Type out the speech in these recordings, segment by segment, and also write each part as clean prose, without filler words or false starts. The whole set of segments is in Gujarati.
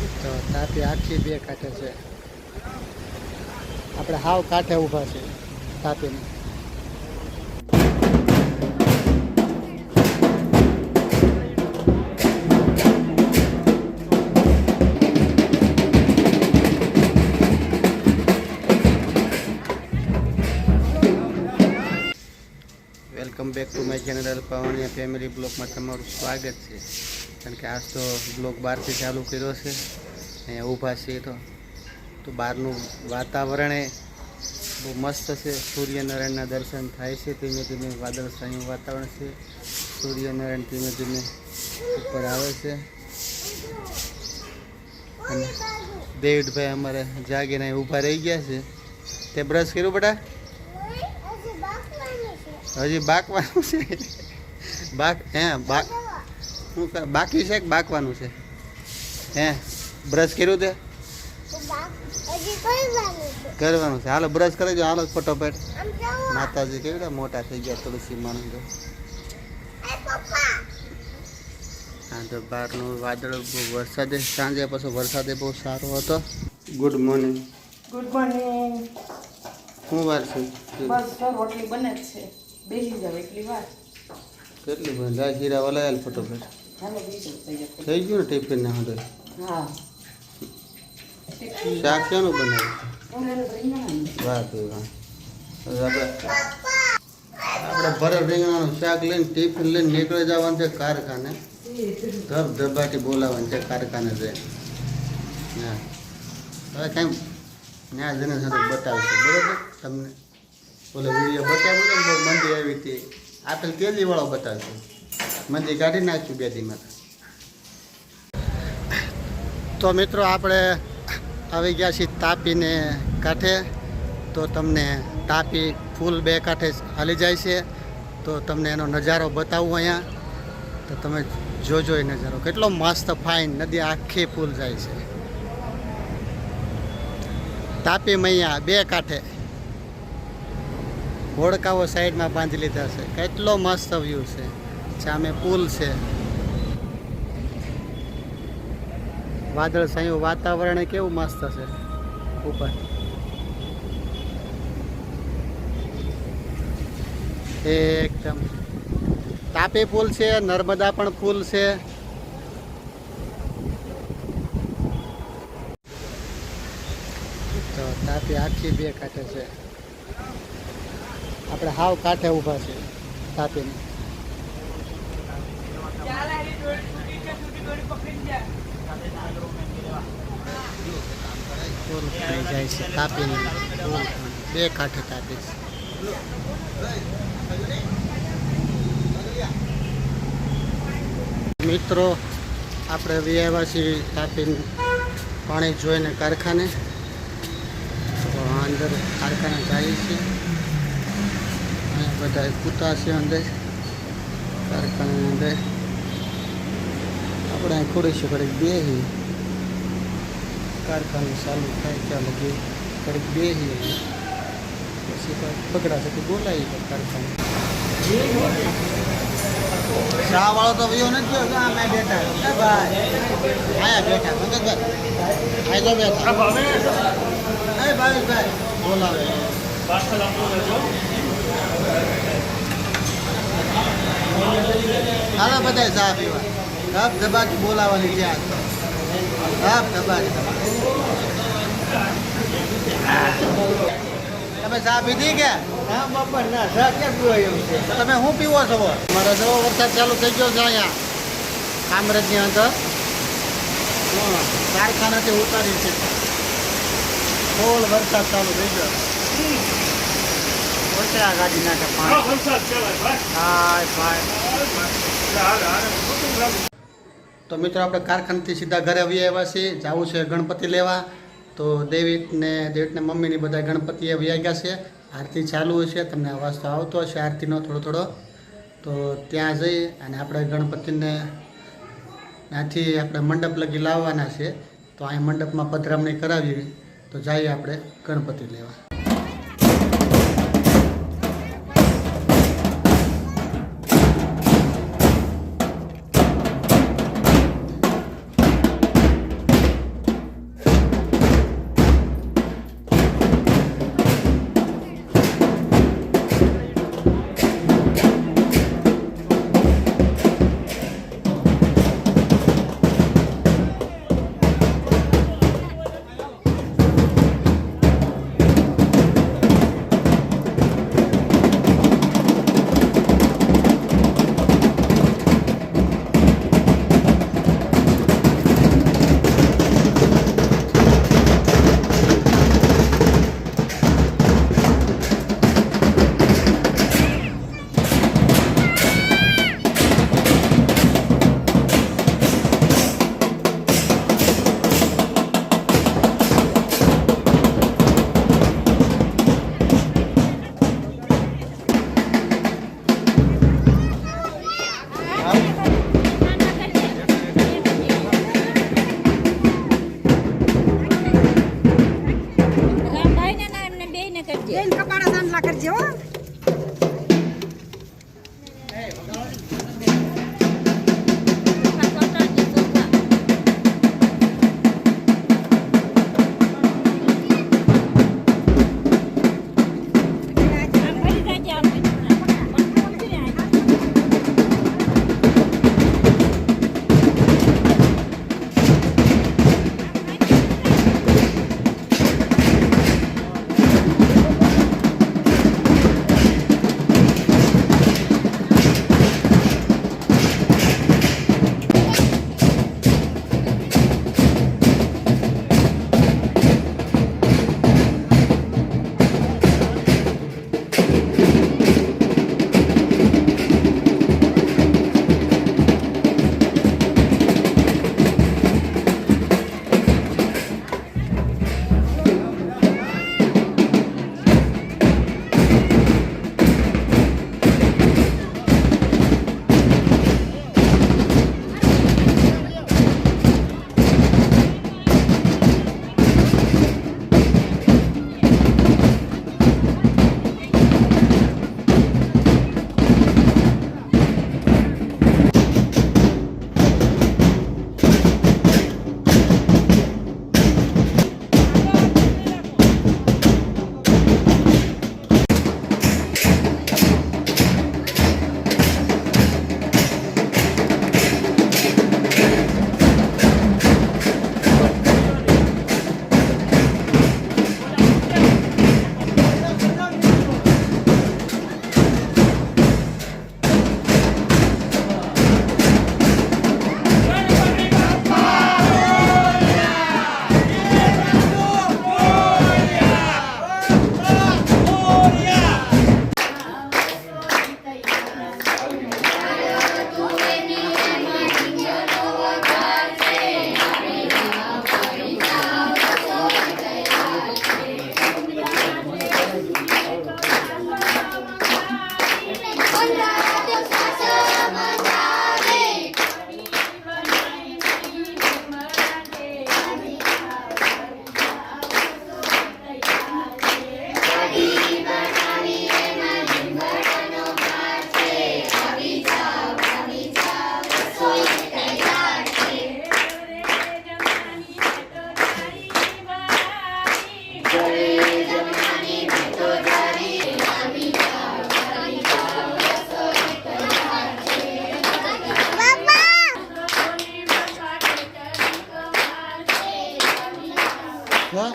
તો તાપી આખી બે કાંઠે છે. આપણે હાવ કાંઠે ઊભા છે તાપીની. Welcome back to my channel Pavaniya family બ્લોગમાં તમારું સ્વાગત છે. કારણ કે આજ તો બ્લોગ બહારથી ચાલુ કર્યો છે. અહીંયા ઊભા છીએ તો બહારનું વાતાવરણ બહુ મસ્ત છે. સૂર્યનારાયણના દર્શન થાય છે. ધીમે ધીમે વાદળછાયું વાતાવરણ છે. સૂર્યનારાયણ ધીમે ધીમે ઉપર આવે છે. અને ડેવિડભાઈ અમારે જાગીને ઊભા રહી ગયા છે. તે બ્રશ કર્યું બેટા? હજી બાકવાનું છે. બાકી છે કે બાકવાનું છે? હે બ્રશ કર્યું તે કરવાનું છે. હાલો બ્રશ કરી દો. હાલો ફટોફટ. માતાજી કેવડા મોટા થઈ ગયા તુલસી માનું. હા તો બહારનું વાદળ વરસાદે સાંજે પછી વરસાદે બહુ સારો હતો. Good morning. Good morning. શું વાર છે? બસ તો રોટલી બને જ છે. બેસી જાવ એટલી વાર. કેટલી બને? રાઈ જીરા વલાયેલ ફટોફટ. હાલો બીજું થઈ ગયું ને ટિફિન ને હવે? હા. શાક શેનું બનાવ્યું? રીંગણ. વાહ ભાઈ વાહ. હવે આપણે ભરત રીંગણાનું શાક લઈને ટિફિન લઈને નીકળી જવાનું છે કારખાને. ધબધબાટી બોલાવવાનું છે કારખાને જઈને. હા હવે કાંઈ ત્યાં જઈને સાથે બતાવશે બરાબર તમને. ઓલો વિડીયો બતાવ્યો ને બહુ મંદી આવી હતી. આપણે તેલીવાળો બતાવશે. મંદી કાઢી નાખ્યું બે દીમાં. તો મિત્રો આપણે આવી ગયા છીએ તાપીને કાંઠે. તો તમને તાપી ફૂલ બે કાંઠે હાલી જાય છે. તો તમને એનો નજારો બતાવું અહીંયા. તો તમે જોજો એ નજારો કેટલો મસ્ત ફાઇન. નદી આખી ફૂલ જાય છે. તાપી મૈયા બે કાંઠે હોડકાઓ સાઈડમાં બાંધી લીધા છે. કેટલો મસ્ત વ્યૂ છે. સામે પુલ છે. વાદળછાયું વાતાવરણ કેવું મસ્ત છે ઉપર. એકદમ તાપી પુલ છે. નર્મદા પણ પુલ છે. તો તાપી આખી બે કાંઠે છે. આપણે હાવ કાંઠે ઊભા છે તાપીની. પુલ થઈ જાય છે તાપીની. પુલ બે કાંઠે તાપી છે. મિત્રો આપણે આવ્યા છીએ તાપી પાણી જોઈને કારખાને. તો અંદર કારખાને જાય છે. બધા કૂતા છે અંદર કારખાનાની અંદર. આપણે અહીં થોડી છે ઘડીક બેસી. કારખાનું ચાલુ થાય ત્યાં લગી ઘડીક બેસી. પછી પકડાશે તો બોલાવી કારખાને. શા વાળો તો વયો નથી ગયો. અમે બેઠા આયા બેઠા પંકજભાઈ આઈ તો બેઠા. ભાવેશભાઈ બોલાવે. હાલો બધા ચા પીવા. ધબ ધબાટી બોલાવાની છે. ધબ ધબાટી. તમે ચા પીધી કે? હા બાપા ના ચા ક્યાં પીવા એવું છે? તમે શું પીવો છો? મારા જવો વરસાદ ચાલુ થઈ ગયો છે અહીંયા કામરેજની અંદર. કારખાનાથી ઉતારી છે. ફૂલ વરસાદ ચાલુ થઈ ગયો. ઓછા ગાડી નાખે પાણી. તો મિત્રો આપણે કારખાનેથી સીધા ઘરે આવી આવ્યા છીએ. જવું છે ગણપતિ લેવા. તો દેવિટને મમ્મીની બધા ગણપતિ આવી ગયા છે. આરતી ચાલુ છે. તમને અવાજ તો આવતો હશે આરતીનો થોડો થોડો. તો ત્યાં જઈ અને આપણે ગણપતિને ત્યાંથી આપણે મંડપ લગી લાવવાના છે. તો અહીં મંડપમાં પધરામણી કરાવી. તો જઈએ આપણે ગણપતિ લેવા. વાહ.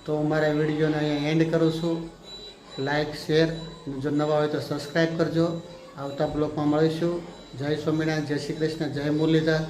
તો મારા વિડીયોને અહીંયા એન્ડ કરું છું. લાઈક શેર અને જો નવા હોય તો સબસ્ક્રાઈબ કરજો. આવતા બ્લોગમાં મળીશું. જય સ્વામિનારાયણ, જય શ્રી કૃષ્ણ, જય મુરલીધર.